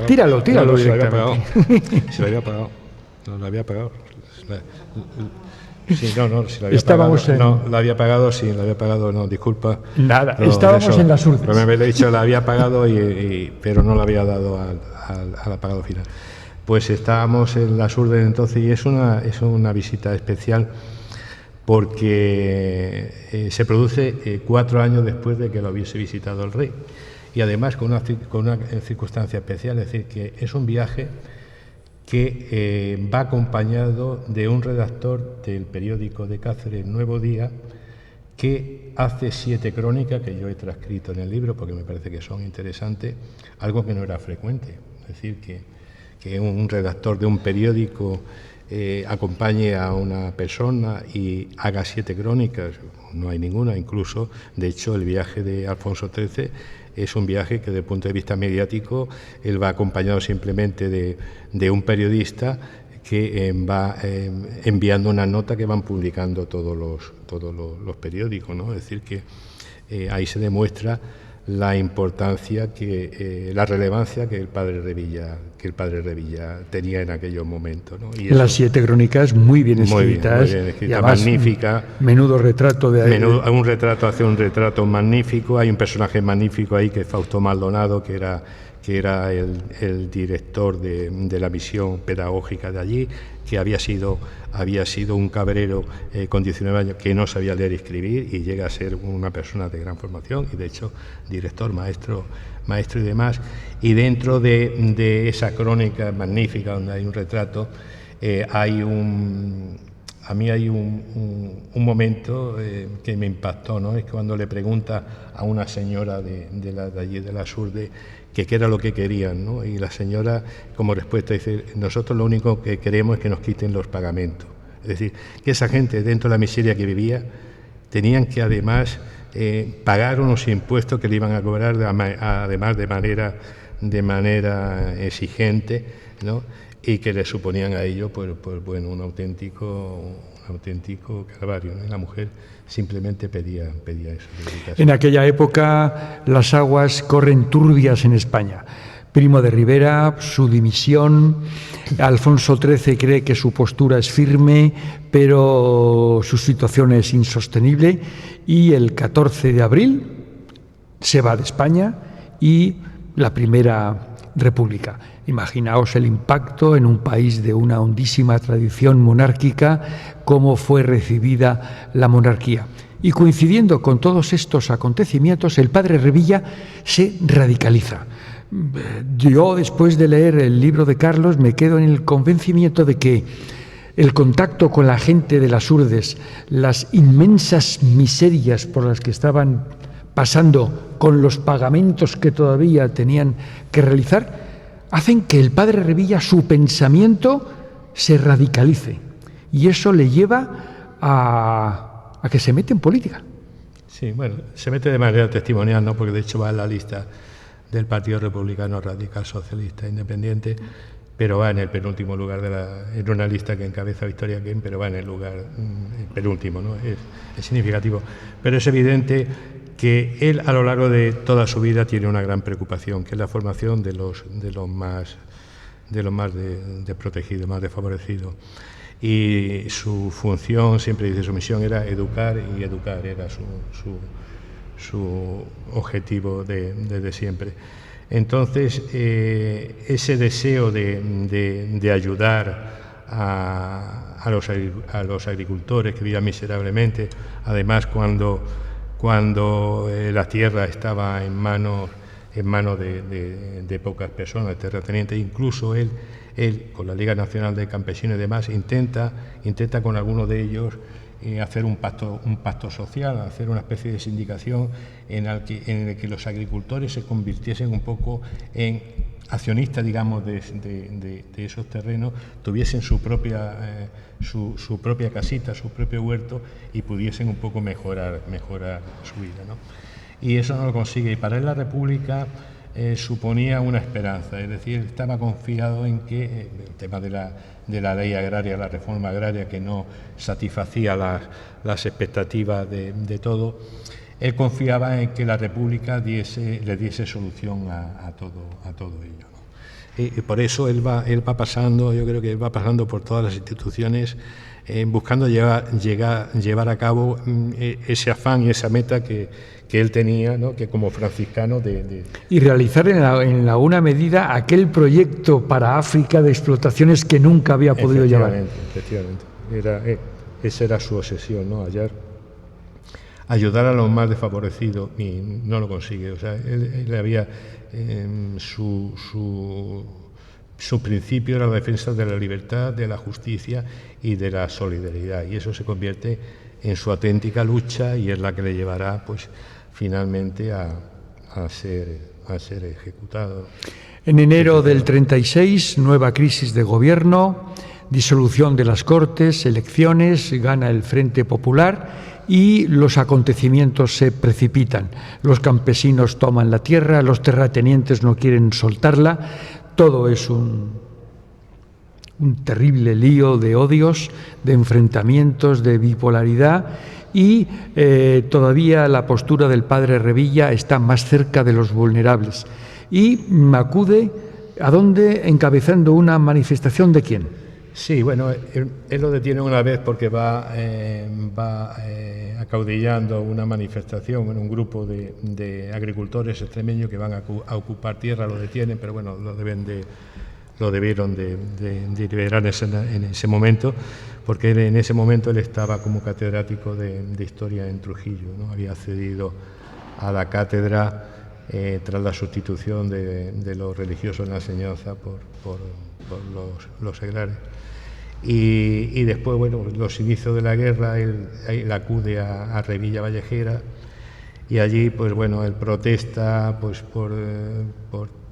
Tíralo directamente. Se lo había apagado. No, lo había apagado. Sí, no, si lo había estábamos apagado. No, lo había apagado, sí, lo había apagado, no, disculpa. Nada, no, estábamos en las Urdes. Pero me había dicho, lo había apagado, pero no lo había dado al apagado final. Pues estábamos en las Urdes entonces y es una visita especial porque se produce 4 años después de que lo hubiese visitado el rey y además con una circunstancia especial, es decir, que es un viaje que va acompañado de un redactor del periódico de Cáceres, Nuevo Día, que hace 7 crónicas que yo he transcrito en el libro porque me parece que son interesantes, algo que no era frecuente, es decir, que un redactor de un periódico acompañe a una persona y haga 7 crónicas, no hay ninguna, incluso, de hecho, el viaje de Alfonso XIII es un viaje que desde el punto de vista mediático, él va acompañado simplemente de un periodista que va enviando una nota que van publicando todos los periódicos, ¿no? Es decir, que ahí se demuestra la importancia la relevancia que el padre Revilla tenía en aquellos momentos, ¿no? Y las 7 crónicas muy bien escritas, muy bien escrita, y además, magnífica. Menudo retrato hace un retrato magnífico. Hay un personaje magnífico ahí que es Fausto Maldonado, que era el director de la misión pedagógica de allí, que había sido un cabrero con 19 años que no sabía leer y escribir y llega a ser una persona de gran formación y de hecho director, maestro y demás. Y dentro de esa crónica magnífica donde hay un retrato, a mí hay un momento que me impactó, ¿no? Es que cuando le pregunta a una señora de allí de las Urdes qué era lo que querían, ¿no? Y la señora, como respuesta, dice: nosotros lo único que queremos es que nos quiten los pagamentos. Es decir, que esa gente, dentro de la miseria que vivía, tenían que además pagar unos impuestos que le iban a cobrar, además de manera exigente, ¿no? Y que le suponían a ellos pues bueno, un auténtico calvario, ¿no? Y la mujer simplemente pedía eso. En aquella época las aguas corren turbias en España. Primo de Rivera, su dimisión. Alfonso XIII cree que su postura es firme, pero su situación es insostenible. Y el 14 de abril se va de España y la Primera República. Imaginaos el impacto en un país de una hondísima tradición monárquica, cómo fue recibida la monarquía. Y coincidiendo con todos estos acontecimientos, el padre Revilla se radicaliza. Yo, después de leer el libro de Carlos, me quedo en el convencimiento de que el contacto con la gente de las urdes, las inmensas miserias por las que estaban pasando con los pagamentos que todavía tenían que realizar, hacen que el padre Revilla, su pensamiento, se radicalice. Y eso le lleva a que se mete en política. Sí, bueno, se mete de manera testimonial, ¿no? Porque de hecho va en la lista del Partido Republicano Radical Socialista Independiente, pero va en el penúltimo lugar en una lista que encabeza Victoria Kent, pero va en el lugar el penúltimo, ¿no? Es significativo. Pero es evidente que él, a lo largo de toda su vida, tiene una gran preocupación, que es la formación de los más desprotegidos, más desfavorecidos. Y su función, siempre dice, su misión era educar, y educar era su objetivo desde siempre. Entonces, ese deseo de ayudar a los agricultores que vivían miserablemente, además cuando la tierra estaba en manos de pocas personas, de terratenientes, incluso él con la Liga Nacional de Campesinos y demás intenta con algunos de ellos hacer un pacto social, hacer una especie de sindicación en el que los agricultores se convirtiesen un poco en accionistas, digamos, de esos terrenos, tuviesen su propia casita, su propio huerto, y pudiesen un poco mejorar su vida, ¿no? Y eso no lo consigue. Y para él la República suponía una esperanza, es decir, estaba confiado en que el tema de la ley agraria, la reforma agraria, que no satisfacía las expectativas de todo, él confiaba en que la República le diese solución a todo ello, ¿no? Y por eso él va pasando, yo creo que va pasando por todas las instituciones, buscando llevar a cabo ese afán y esa meta que él tenía, ¿no? Que como franciscano y realizar en alguna medida aquel proyecto para África de explotaciones que nunca había podido llevar. Efectivamente. Esa era su obsesión, ¿no? Ayudar a los más desfavorecidos, y no lo consigue. O sea, él había su principio era la defensa de la libertad, de la justicia y de la solidaridad, y eso se convierte en su auténtica lucha, y es la que le llevará, pues, finalmente a ser ejecutado. En enero del 36, nueva crisis de gobierno, disolución de las Cortes, elecciones, gana el Frente Popular y los acontecimientos se precipitan. Los campesinos toman la tierra, los terratenientes no quieren soltarla. Todo es un terrible lío de odios, de enfrentamientos, de bipolaridad, y todavía la postura del padre Revilla está más cerca de los vulnerables. Y acude, ¿a dónde? Encabezando una manifestación ¿de quién? Sí, bueno, él lo detiene una vez porque va acaudillando una manifestación en un grupo de agricultores extremeños que van a ocupar tierra, lo detienen, pero bueno, lo debieron de liberar en ese momento, porque en ese momento él estaba como catedrático de historia en Trujillo, ¿no? Había accedido a la cátedra tras la sustitución de los religiosos en la enseñanza por los seglares. Y después, bueno, los inicios de la guerra, él acude a Revilla Vallejera, y allí, pues bueno, él protesta pues por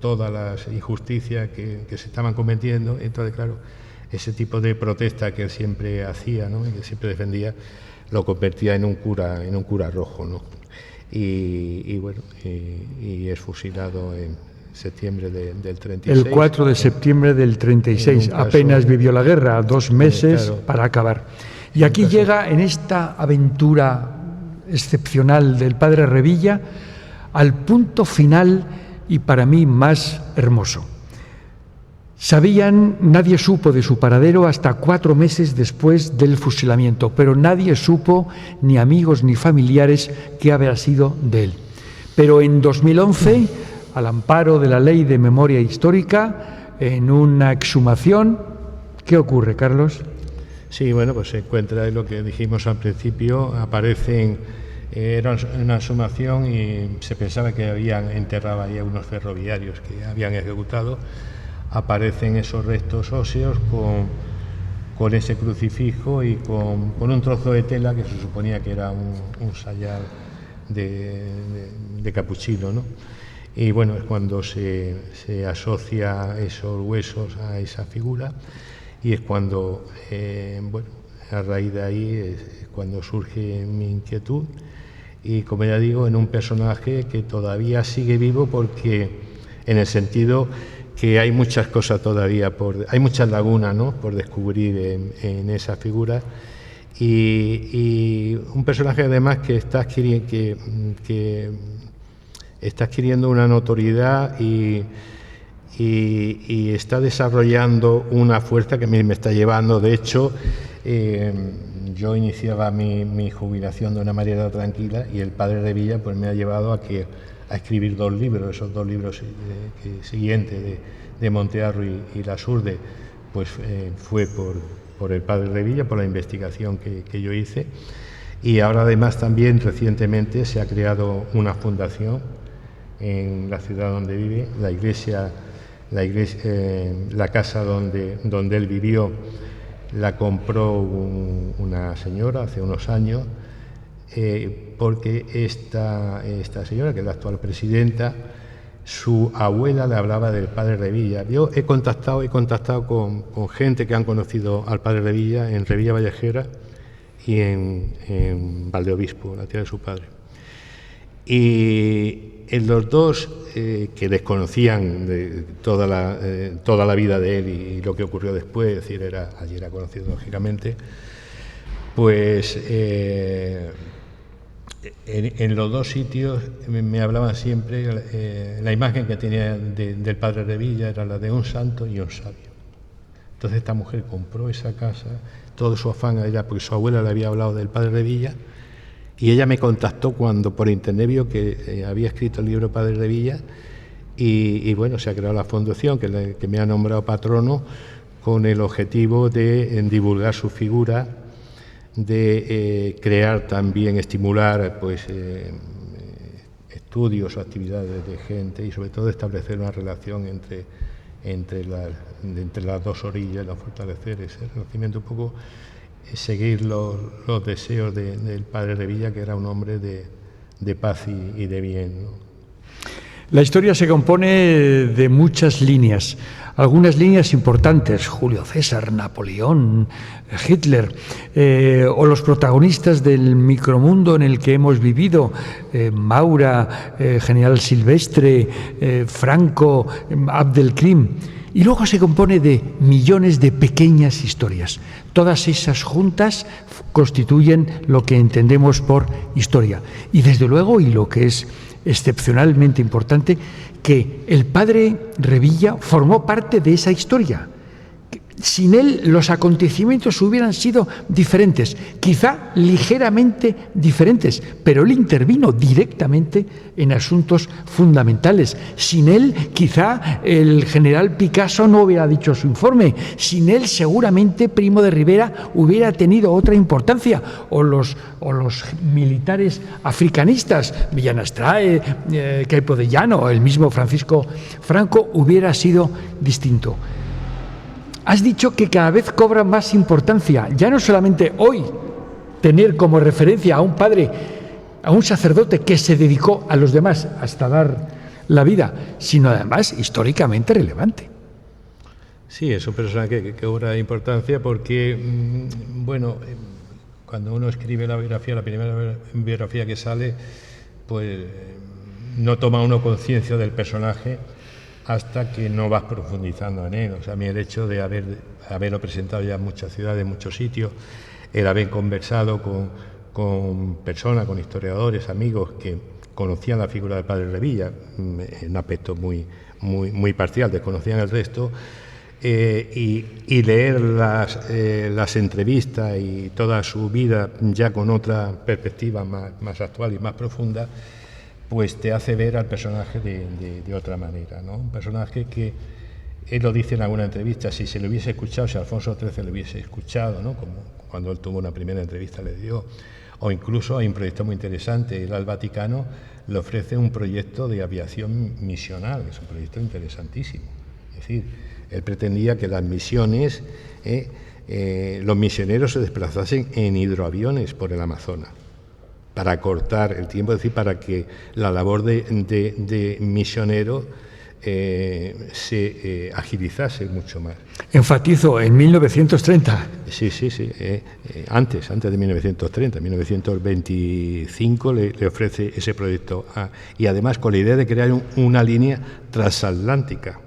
todas las injusticias que se estaban cometiendo. Entonces, claro, ese tipo de protesta que él siempre hacía, ¿no?, y que siempre defendía, lo convertía en un cura rojo, ¿no? Y bueno, y es fusilado en septiembre del 36. El 4 de septiembre del 36, apenas vivió la guerra, 2 meses claro, para acabar. Y aquí llega, en esta aventura excepcional del padre Revilla, al punto final y para mí más hermoso. Nadie supo de su paradero hasta 4 meses después del fusilamiento, pero nadie supo, ni amigos ni familiares, qué había sido de él. Pero en 2011, al amparo de la Ley de Memoria Histórica, en una exhumación, ¿qué ocurre, Carlos? Sí, bueno, pues se encuentra lo que dijimos al principio, era una exhumación y se pensaba que habían enterrado ahí a unos ferroviarios que habían ejecutado. Aparecen esos restos óseos con ese crucifijo y con un trozo de tela que se suponía que era un sayal de capuchino, ¿no? Y bueno, es cuando se asocia esos huesos a esa figura y es cuando, bueno, a raíz de ahí es cuando surge mi inquietud y, como ya digo, en un personaje que todavía sigue vivo, porque en el sentido que hay muchas cosas todavía, hay muchas lagunas, ¿no?, por descubrir en esa figura, y un personaje además que está adquiriendo una notoriedad y está desarrollando una fuerza que a mí me está llevando. De hecho, yo iniciaba mi jubilación de una manera tranquila y el padre Revilla pues me ha llevado a escribir 2 libros. Esos 2 libros siguientes de Montearro y Lasurde, pues fue por el padre Revilla, por la investigación que yo hice. Y ahora además también recientemente se ha creado una fundación en la ciudad donde vive, la casa donde él vivió la compró una señora hace unos años, porque esta señora, que es la actual presidenta, su abuela le hablaba del padre Revilla. Yo he contactado con gente que han conocido al padre Revilla en Revilla Vallejera y en Valdeobispo, la tierra de su padre. Y en los dos, que desconocían de toda la vida de él y lo que ocurrió después, es decir, allí era conocido lógicamente, pues en los 2 sitios me hablaban siempre, la imagen que tenía del padre Revilla era la de un santo y un sabio. Entonces esta mujer compró esa casa, todo su afán era porque su abuela le había hablado del padre Revilla, y ella me contactó cuando por internet vio que había escrito el libro Padre Revilla y bueno, se ha creado la fundación que me ha nombrado patrono con el objetivo de divulgar su figura, de crear también, estimular pues estudios o actividades de gente y sobre todo establecer una relación entre las 2 orillas, la fortalecer ese renacimiento, un poco seguir los deseos del padre Revilla, que era un hombre de paz y de bien, ¿no? La historia se compone de muchas líneas, algunas líneas importantes, Julio César, Napoleón, Hitler, o los protagonistas del micromundo en el que hemos vivido, Maura, General Silvestre, Franco, Abdelkrim. Y luego se compone de millones de pequeñas historias. Todas esas juntas constituyen lo que entendemos por historia. Y desde luego, y lo que es excepcionalmente importante, que el padre Revilla formó parte de esa historia. Sin él los acontecimientos hubieran sido diferentes, quizá ligeramente diferentes, pero él intervino directamente en asuntos fundamentales. Sin él quizá el general Picasso no hubiera dicho su informe, sin él seguramente Primo de Rivera hubiera tenido otra importancia, o los militares africanistas, Villanastrae, Queipo de Llano, el mismo Francisco Franco, hubiera sido distinto. Has dicho que cada vez cobra más importancia, ya no solamente hoy, tener como referencia a un padre, a un sacerdote que se dedicó a los demás hasta dar la vida, sino además históricamente relevante. Sí, es un personaje que cobra importancia porque, bueno, cuando uno escribe la biografía, la primera biografía que sale, pues no toma uno conciencia del personaje hasta que no vas profundizando en él. O sea, a mí el hecho de haberlo presentado ya en muchas ciudades, en muchos sitios, el haber conversado con personas, con historiadores, amigos que conocían la figura del padre Revilla, en un aspecto muy parcial, desconocían el resto, y leer las entrevistas y toda su vida ya con otra perspectiva más actual y más profunda, pues te hace ver al personaje de otra manera, ¿no? Un personaje que, él lo dice en alguna entrevista, si se le hubiese escuchado, si Alfonso XIII le hubiese escuchado, ¿no? Como cuando él tuvo una primera entrevista le dio, o incluso hay un proyecto muy interesante, él al Vaticano le ofrece un proyecto de aviación misional, es un proyecto interesantísimo. Es decir, él pretendía que las misiones, los misioneros se desplazasen en hidroaviones por el Amazonas, para cortar el tiempo, es decir, para que la labor de misionero se agilizase mucho más. Enfatizo, en 1930. Sí, antes de 1930, en 1925 le ofrece ese proyecto y además con la idea de crear una línea transatlántica.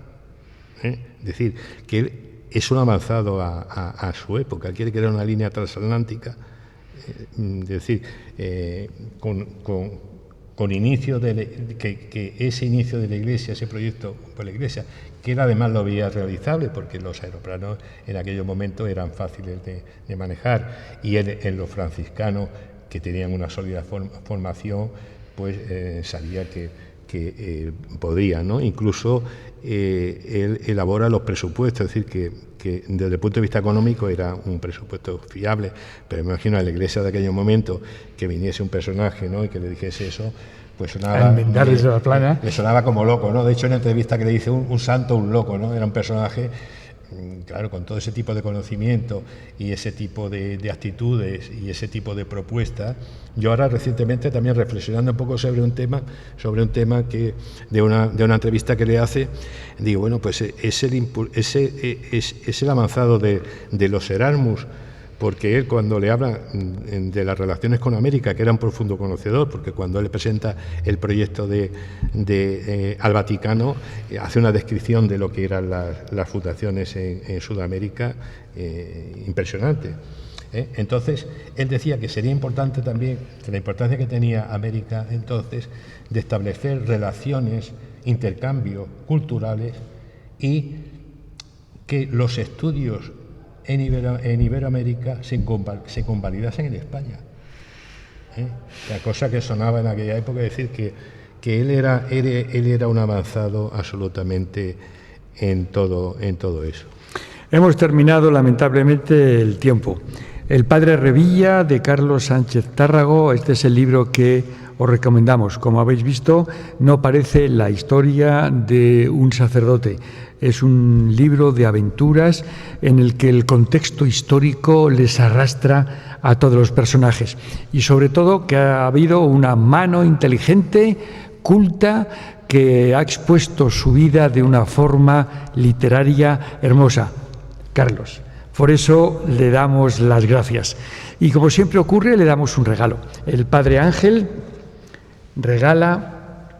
Es decir, que él es un avanzado a su época, quiere crear una línea transatlántica, es decir, con inicio que ese inicio de la Iglesia, ese proyecto por la Iglesia, que él además lo veía realizable porque los aeroplanos en aquellos momentos eran fáciles de manejar, y él, en los franciscanos, que tenían una sólida formación, pues sabía que podía, ¿no? Incluso él elabora los presupuestos, es decir, que desde el punto de vista económico era un presupuesto fiable, pero me imagino a la Iglesia de aquellos momentos que viniese un personaje, ¿no? Y que le dijese eso, pues sonaba, le sonaba como loco, ¿no? De hecho, en una entrevista que le dice un santo, un loco, ¿no? Era un personaje, claro, con todo ese tipo de conocimiento y ese tipo de actitudes y ese tipo de propuestas. Yo ahora recientemente también reflexionando un poco sobre un tema que de una entrevista que le hace, digo, bueno, pues es el avanzado de los Erasmus, porque él, cuando le habla de las relaciones con América, que era un profundo conocedor, porque cuando él presenta el proyecto al Vaticano, hace una descripción de lo que eran las fundaciones en Sudamérica impresionante. Entonces, él decía que sería importante también, que la importancia que tenía América entonces, de establecer relaciones, intercambios culturales, y que los estudios en Iberoamérica se convalidasen en España. La cosa que sonaba en aquella época, es decir, que él era un avanzado absolutamente en todo eso. Hemos terminado lamentablemente el tiempo. El padre Revilla, de Carlos Sánchez Tárrago, este es el libro que os recomendamos. Como habéis visto, no parece la historia de un sacerdote. Es un libro de aventuras en el que el contexto histórico les arrastra a todos los personajes. Y sobre todo que ha habido una mano inteligente, culta, que ha expuesto su vida de una forma literaria hermosa. Carlos, por eso le damos las gracias. Y como siempre ocurre, le damos un regalo. El padre Ángel regala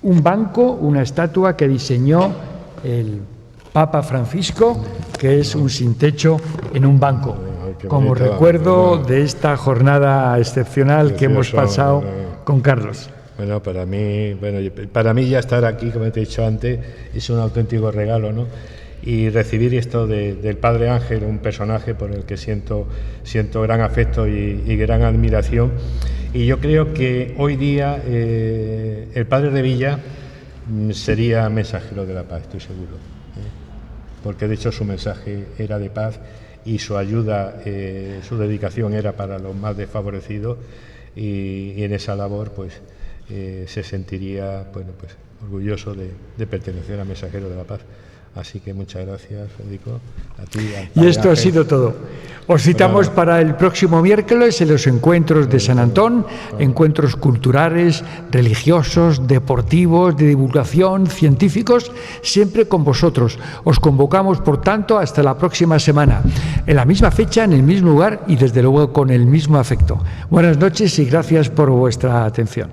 un banco, una estatua que diseñó el Papa Francisco, que es un sin techo en un banco, como recuerdo de esta jornada excepcional que hemos pasado con Carlos. Bueno, para mí ya estar aquí, como te he dicho antes, es un auténtico regalo, ¿no? Y recibir esto del padre Ángel, un personaje por el que siento gran afecto y gran admiración. Y yo creo que hoy día el padre Revilla sería mensajero de la paz, estoy seguro, porque de hecho su mensaje era de paz y su ayuda, su dedicación era para los más desfavorecidos, y en esa labor pues se sentiría orgulloso de pertenecer a Mensajero de la Paz. Así que muchas gracias, Federico. A ti, y esto ha sido todo. Os citamos para el próximo miércoles en los encuentros de San Antón, encuentros culturales, religiosos, deportivos, de divulgación, científicos, siempre con vosotros. Os convocamos, por tanto, hasta la próxima semana, en la misma fecha, en el mismo lugar y desde luego con el mismo afecto. Buenas noches y gracias por vuestra atención.